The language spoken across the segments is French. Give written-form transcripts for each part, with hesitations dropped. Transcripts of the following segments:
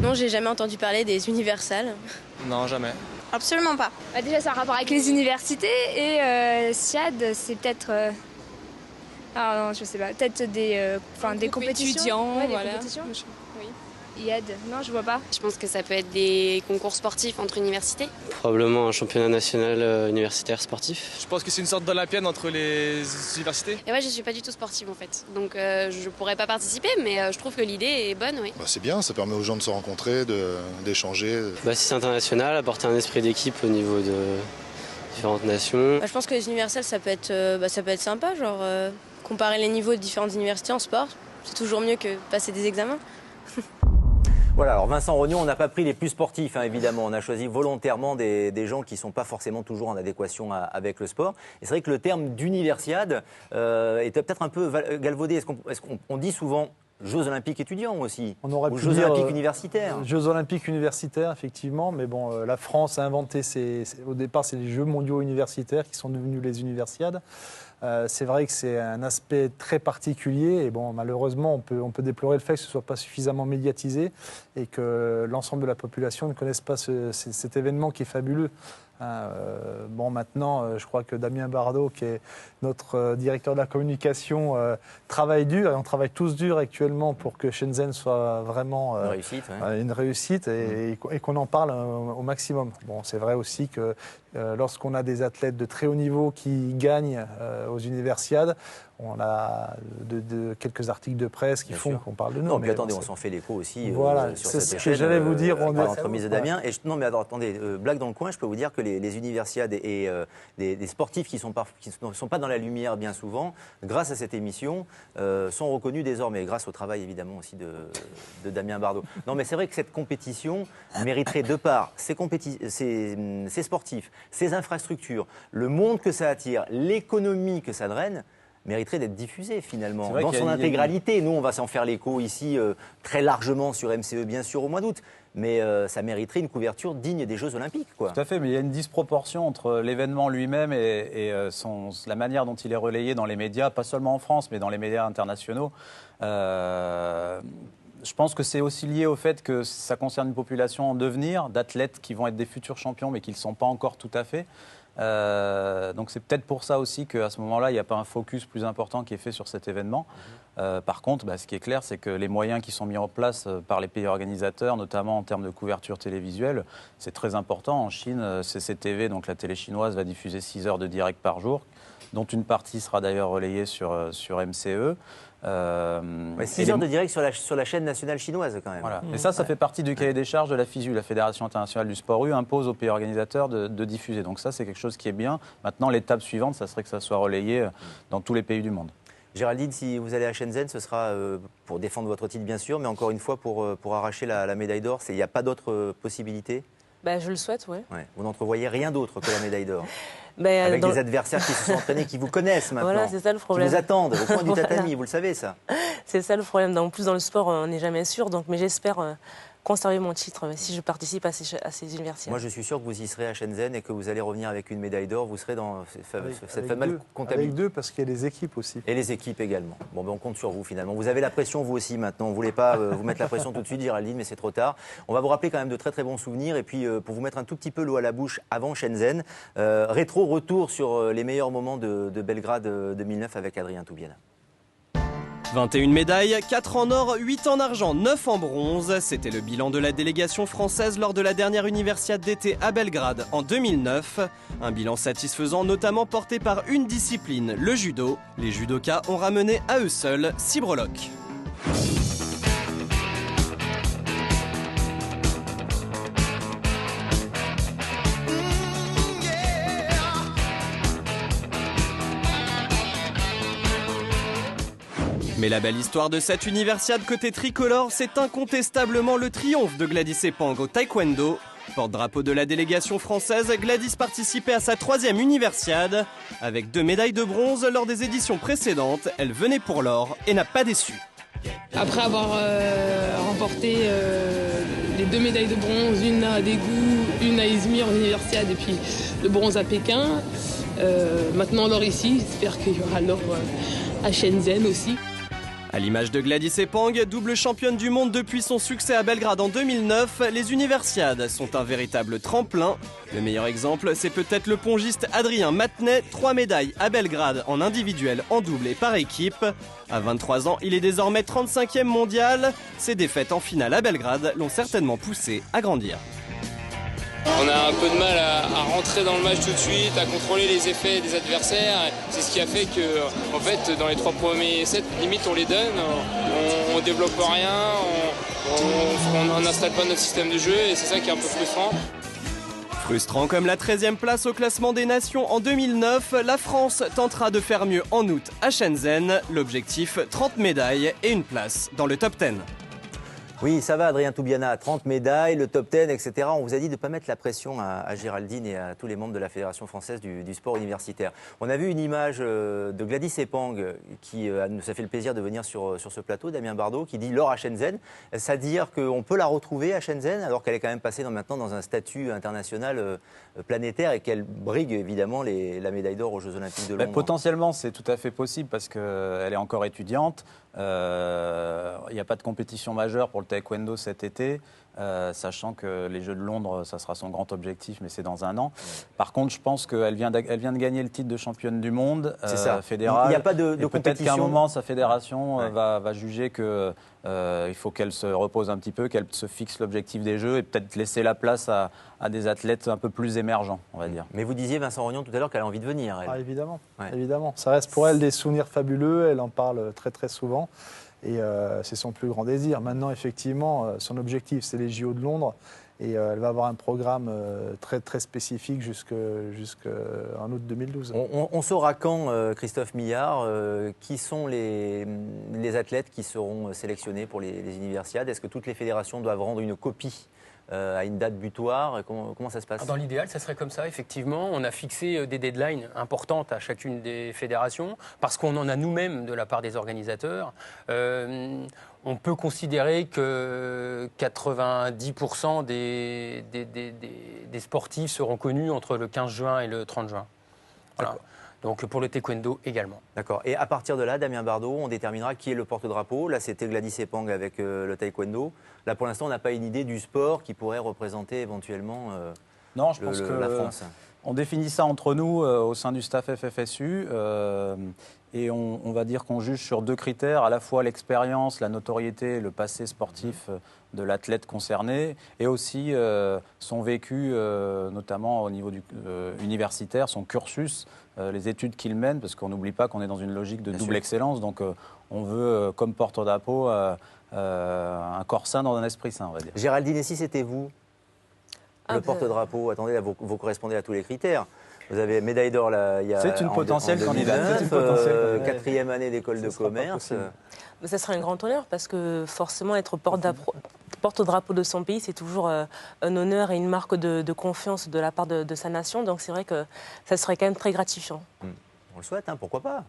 Non, j'ai jamais entendu parler des universales. Non, jamais. Absolument pas. Bah déjà, c'est un rapport avec les universités et SIAD, c'est peut-être... Ah non, je sais pas, peut-être des compétitions. Étudiants, Ouais, des voilà. compétitions. Oui. IAD, non, je vois pas. Je pense que ça peut être des concours sportifs entre universités. Probablement un championnat national universitaire sportif. Je pense que c'est une sorte d'olympiade entre les universités. Et ouais, je suis pas du tout sportive en fait, donc je pourrais pas participer, mais je trouve que l'idée est bonne, oui. C'est bien, ça permet aux gens de se rencontrer, d'échanger. Si c'est international, apporter un esprit d'équipe au niveau de différentes nations. Je pense que les universales, ça peut être sympa, genre comparer les niveaux de différentes universités en sport. C'est toujours mieux que passer des examens. Voilà, alors Vincent Rognon, on n'a pas pris les plus sportifs, évidemment. On a choisi volontairement des gens qui ne sont pas forcément toujours en adéquation avec le sport. Et c'est vrai que le terme d'universiade est peut-être un peu galvaudé. Est-ce qu'on dit souvent Jeux Olympiques étudiants aussi? On aurait ou pu Jeux dire, Olympiques universitaires. Jeux Olympiques universitaires, effectivement. Mais bon, la France a inventé, au départ, c'est les Jeux mondiaux universitaires qui sont devenus les universiades. C'est vrai que c'est un aspect très particulier et bon, malheureusement, on peut déplorer le fait que ce ne soit pas suffisamment médiatisé et que l'ensemble de la population ne connaisse pas cet événement qui est fabuleux. Maintenant, je crois que Damien Bardot, qui est notre directeur de la communication, travaille dur et on travaille tous dur actuellement pour que Shenzhen soit vraiment une réussite et qu'on en parle au maximum. Bon, c'est vrai aussi que lorsqu'on a des athlètes de très haut niveau qui gagnent aux universiades, on a quelques articles de presse qui font qu'on parle de nous. Non, mais attendez, on s'en fait l'écho aussi. Voilà, sur c'est cette ce que j'allais vous dire. L'entremise de Damien. Et non, mais attendez, blague dans le coin, je peux vous dire que les universiades et des sportifs qui ne sont pas dans la lumière bien souvent, grâce à cette émission, sont reconnus désormais, grâce au travail évidemment aussi de Damien Bardot. Non, mais c'est vrai que cette compétition mériterait de part ces sportifs, ces infrastructures, le monde que ça attire, l'économie que ça draine, mériterait d'être diffusé finalement, dans son intégralité. Nous, on va s'en faire l'écho ici très largement sur MCE, bien sûr, au mois d'août. Mais ça mériterait une couverture digne des Jeux Olympiques, quoi. Tout à fait, mais il y a une disproportion entre l'événement lui-même et la manière dont il est relayé dans les médias, pas seulement en France, mais dans les médias internationaux. Je pense que c'est aussi lié au fait que ça concerne une population en devenir, d'athlètes qui vont être des futurs champions, mais qui ne le sont pas encore tout à fait. Donc c'est peut-être pour ça aussi qu'à ce moment-là, il n'y a pas un focus plus important qui est fait sur cet événement. Par contre, ce qui est clair, c'est que les moyens qui sont mis en place par les pays organisateurs, notamment en termes de couverture télévisuelle, c'est très important. En Chine, CCTV, donc la télé chinoise, va diffuser 6 heures de direct par jour, dont une partie sera d'ailleurs relayée sur MCE. 6 heures de direct sur la chaîne nationale chinoise quand même. Voilà. Et ça fait partie du cahier des charges de la FISU. La Fédération internationale du sport U impose aux pays organisateurs de diffuser. Donc ça, c'est quelque chose qui est bien. Maintenant, l'étape suivante, ça serait que ça soit relayé dans tous les pays du monde. Géraldine, si vous allez à Shenzhen, ce sera pour défendre votre titre, bien sûr, mais encore une fois, pour arracher la médaille d'or. Il n'y a pas d'autre possibilité? Je le souhaite, oui. Ouais. Vous n'entrevoyez rien d'autre que la médaille d'or? Avec des adversaires qui se sont entraînés, qui vous connaissent maintenant. Voilà, c'est ça le problème. Qui vous attendent au coin du tatami, vous le savez ça. C'est ça le problème. En plus, dans le sport, on n'est jamais sûr. Mais j'espère conserver mon titre si je participe à ces universités. Moi, je suis sûr que vous y serez à Shenzhen et que vous allez revenir avec une médaille d'or. Vous serez dans cette fameuse comptabilité. Avec deux, parce qu'il y a les équipes aussi. Et les équipes également. Bon, on compte sur vous finalement. Vous avez la pression, vous aussi, maintenant. On ne voulait pas vous mettre la pression tout de suite, Géraldine, mais c'est trop tard. On va vous rappeler quand même de très très bons souvenirs. Et puis, pour vous mettre un tout petit peu l'eau à la bouche avant Shenzhen, rétro retour sur les meilleurs moments de Belgrade 2009 avec Adrien Toubiana. 21 médailles, 4 en or, 8 en argent, 9 en bronze. C'était le bilan de la délégation française lors de la dernière Universiade d'été à Belgrade en 2009. Un bilan satisfaisant notamment porté par une discipline, le judo. Les judokas ont ramené à eux seuls 6 breloques. Mais la belle histoire de cette universiade côté tricolore, c'est incontestablement le triomphe de Gladys Epang au taekwondo. Porte-drapeau de la délégation française, Gladys participait à sa 3e universiade. Avec 2 médailles de bronze lors des éditions précédentes, elle venait pour l'or et n'a pas déçu. Après avoir remporté les 2 médailles de bronze, une à Daegu, une à Izmir en universiade et puis le bronze à Pékin, maintenant l'or ici, j'espère qu'il y aura l'or à Shenzhen aussi. À l'image de Gladys Sepang, double championne du monde depuis son succès à Belgrade en 2009, les Universiades sont un véritable tremplin. Le meilleur exemple, c'est peut-être le pongiste Adrien Matenet, 3 médailles à Belgrade en individuel, en double et par équipe. À 23 ans, il est désormais 35e mondial. Ses défaites en finale à Belgrade l'ont certainement poussé à grandir. On a un peu de mal à rentrer dans le match tout de suite, à contrôler les effets des adversaires. C'est ce qui a fait que, en fait, dans les 3 premiers sets, limite on les donne, on développe rien, on n'installe pas notre système de jeu et c'est ça qui est un peu frustrant. Frustrant comme la 13e place au classement des nations en 2009, la France tentera de faire mieux en août à Shenzhen. L'objectif, 30 médailles et une place dans le top 10. Oui, ça va, Adrien Toubiana, 30 médailles, le top 10, etc. On vous a dit de ne pas mettre la pression à Géraldine et à tous les membres de la Fédération française du sport universitaire. On a vu une image de Gladys Sepang qui nous a fait le plaisir de venir sur ce plateau, Damien Bardot, qui dit l'or à Shenzhen. C'est-à-dire qu'on peut la retrouver à Shenzhen, alors qu'elle est quand même passée maintenant dans un statut international planétaire et qu'elle brigue évidemment la médaille d'or aux Jeux Olympiques de Londres. Potentiellement, c'est tout à fait possible parce qu'elle est encore étudiante. Il n'y a pas de compétition majeure pour le taekwondo cet été, sachant que les Jeux de Londres, ça sera son grand objectif, mais c'est dans un an. Par contre, je pense qu'elle vient de gagner le titre de championne du monde fédérale. Il n'y a pas de compétition. Peut-être qu'à un moment, sa fédération va juger que il faut qu'elle se repose un petit peu, qu'elle se fixe l'objectif des Jeux et peut-être laisser la place à des athlètes un peu plus émergents, on va dire. Mais vous disiez, Vincent Rognon, tout à l'heure qu'elle a envie de venir. Elle. Ah, évidemment, évidemment. Ça reste pour elle des souvenirs fabuleux, elle en parle très très souvent. Et c'est son plus grand désir. Maintenant, effectivement, son objectif, c'est les JO de Londres. Et elle va avoir un programme très, très spécifique jusqu'en août 2012. On saura quand, Christophe Millard, qui sont les athlètes qui seront sélectionnés pour les Universiades? Est-ce que toutes les fédérations doivent rendre une copie à une date butoir? Comment ça se passe? Dans l'idéal, ça serait comme ça, effectivement. On a fixé des deadlines importantes à chacune des fédérations, parce qu'on en a nous-mêmes de la part des organisateurs. On peut considérer que 90% des sportifs seront connus entre le 15 juin et le 30 juin. Voilà. Donc pour le taekwondo également. D'accord. Et à partir de là, Damien Bardot, on déterminera qui est le porte-drapeau. Là, c'était Gladys Sepang avec le taekwondo. Là, pour l'instant, on n'a pas une idée du sport qui pourrait représenter éventuellement non, je pense que la France. On définit ça entre nous au sein du staff FFSU. Et on va dire qu'on juge sur 2 critères, à la fois l'expérience, la notoriété, le passé sportif de l'athlète concerné, et aussi son vécu, notamment au niveau universitaire, son cursus, les études qu'il mène, parce qu'on n'oublie pas qu'on est dans une logique de double excellence, donc on veut, comme porte-drapeau, un corps sain dans un esprit sain, on va dire. Géraldine, et si c'était vous, le porte-drapeau? Attendez, là, vous correspondez à tous les critères. Vous avez médaille d'or là, il y a. C'est une potentielle candidate. 4e année d'école de commerce. Mais ça serait un grand honneur parce que forcément être porte-drapeau de son pays, c'est toujours un honneur et une marque de confiance de la part de sa nation. Donc c'est vrai que ça serait quand même très gratifiant. On le souhaite, hein, pourquoi pas?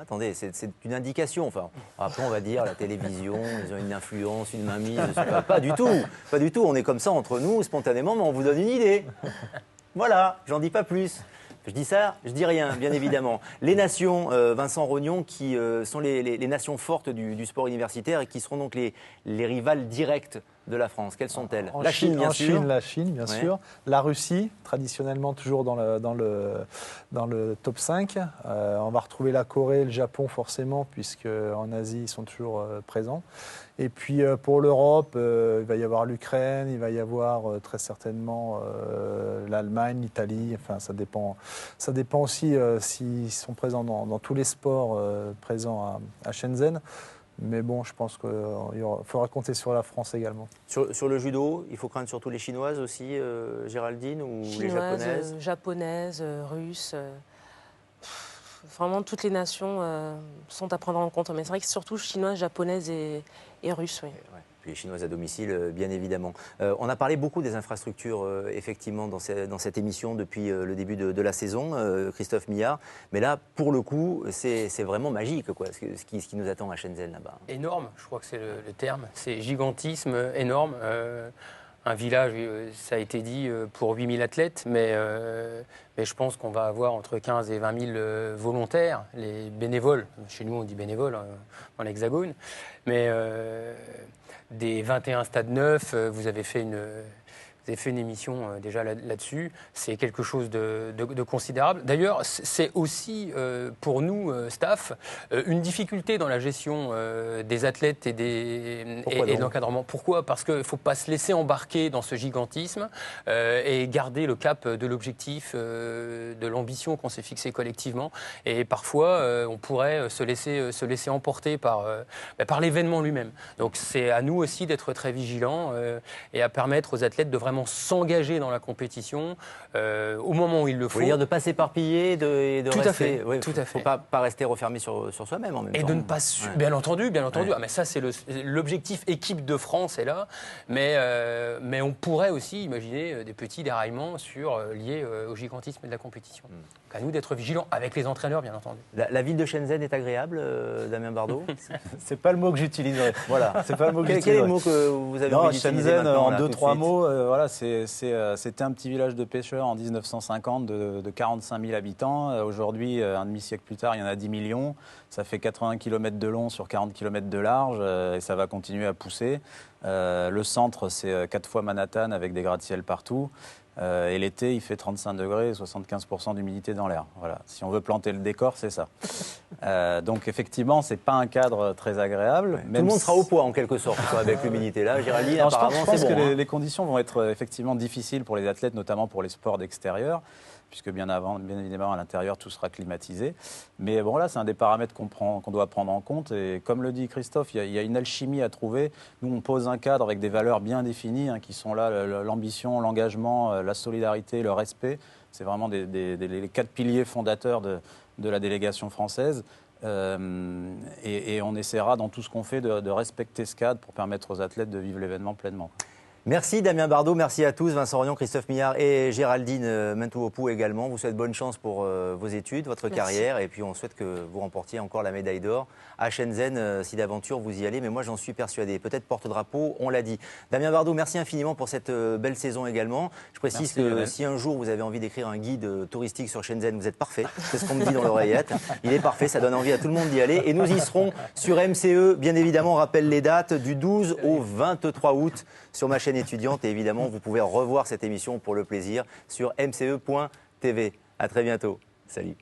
Attendez, c'est une indication. Enfin, après, on va dire la télévision, ils ont une influence, une mainmise. Pas du tout. Pas du tout. On est comme ça entre nous, spontanément, mais on vous donne une idée. Voilà, j'en dis pas plus. Je dis ça, je dis rien, bien évidemment. Les nations, Vincent Rognon, qui sont les nations fortes du sport universitaire et qui seront donc les rivales directes de la France. Quelles sont-elles? La Chine, bien sûr. La Chine, bien sûr. La Russie, traditionnellement toujours dans le top 5. On va retrouver la Corée, le Japon forcément, puisque en Asie, ils sont toujours présents. Et puis pour l'Europe, il va y avoir l'Ukraine, il va y avoir très certainement l'Allemagne, l'Italie. Enfin, ça dépend aussi s'ils sont présents dans tous les sports présents à Shenzhen. Mais bon, je pense qu'il faudra compter sur la France également. Sur le judo, il faut craindre surtout les Chinoises aussi, Géraldine, ou les Japonaises? Japonaises, Russes. Vraiment, toutes les nations sont à prendre en compte. Mais c'est vrai que surtout chinoises, japonaises et russes, oui. Ouais. Puis les Chinoises à domicile, bien évidemment. On a parlé beaucoup des infrastructures, effectivement, dans cette émission depuis le début de la saison, Christophe Millard. Mais là, pour le coup, c'est vraiment magique, quoi, ce qui nous attend à Shenzhen, là-bas. Énorme, je crois que c'est le terme. C'est gigantisme énorme. un village, ça a été dit, pour 8000 athlètes, mais je pense qu'on va avoir entre 15 et 20 000 volontaires, les bénévoles. Chez nous, on dit bénévoles dans l'Hexagone. Mais des 21 stades neufs, vous avez fait une émission déjà là-dessus. C'est quelque chose de considérable. D'ailleurs, c'est aussi pour nous, staff, une difficulté dans la gestion des athlètes et de l'encadrement. Pourquoi ? Parce qu'il ne faut pas se laisser embarquer dans ce gigantisme et garder le cap de l'objectif, de l'ambition qu'on s'est fixée collectivement. Et parfois, on pourrait se laisser emporter par l'événement lui-même. Donc c'est à nous aussi d'être très vigilants et à permettre aux athlètes de vraiment s'engager dans la compétition au moment où il le faut. Vous voulez dire de ne pas s'éparpiller et de tout rester... À fait, oui, tout à fait. Il ne faut pas rester refermé sur soi-même en même temps. Et de ne pas... Bien entendu. Ouais. Ah, mais ça, c'est l'objectif équipe de France est là. Mais on pourrait aussi imaginer des petits déraillements liés au gigantisme de la compétition. Donc à nous d'être vigilants avec les entraîneurs, bien entendu. La ville de Shenzhen est agréable, Damien Bardot? C'est pas le mot que j'utiliserais. Voilà. C'est pas le mot que Quel est le mot que vous avez envie d'utiliser maintenant, en 2-3 mots, voilà, c'était un petit village de pêcheurs en 1950 de 45 000 habitants. Aujourd'hui, un demi-siècle plus tard, il y en a 10 millions. Ça fait 80 km de long sur 40 km de large et ça va continuer à pousser. Le centre, c'est 4 fois Manhattan avec des gratte-ciel partout. Et l'été, il fait 35 degrés et 75% d'humidité dans l'air. Voilà. Si on veut planter le décor, c'est ça. Donc effectivement, c'est pas un cadre très agréable. Ouais. Tout le monde sera au poids en quelque sorte avec l'humidité là. Géraldine, apparemment, je pense c'est bon, que les conditions vont être effectivement difficiles pour les athlètes, notamment pour les sports d'extérieur, puisque bien évidemment à l'intérieur tout sera climatisé. Mais bon là, c'est un des paramètres qu'on doit prendre en compte. Et comme le dit Christophe, il y a une alchimie à trouver. Nous, on pose un cadre avec des valeurs bien définies qui sont là, l'ambition, l'engagement, la solidarité, le respect. C'est vraiment les 4 piliers fondateurs de la délégation française. Et on essaiera dans tout ce qu'on fait de respecter ce cadre pour permettre aux athlètes de vivre l'événement pleinement. Merci Damien Bardot, merci à tous, Vincent Orion, Christophe Millard et Géraldine Mentuopu également. Vous souhaite bonne chance pour vos études, votre carrière, et puis on souhaite que vous remportiez encore la médaille d'or à Shenzhen, si d'aventure vous y allez, mais moi j'en suis persuadé. Peut-être porte-drapeau, on l'a dit. Damien Bardot, merci infiniment pour cette belle saison également. Je précise que si un jour vous avez envie d'écrire un guide touristique sur Shenzhen, vous êtes parfait. C'est ce qu'on me dit dans l'oreillette. Il est parfait, ça donne envie à tout le monde d'y aller. Et nous y serons sur MCE, bien évidemment, on rappelle les dates, du 12 au 23 août sur ma chaîne étudiante. Et évidemment, vous pouvez revoir cette émission pour le plaisir sur mce.tv. À très bientôt. Salut.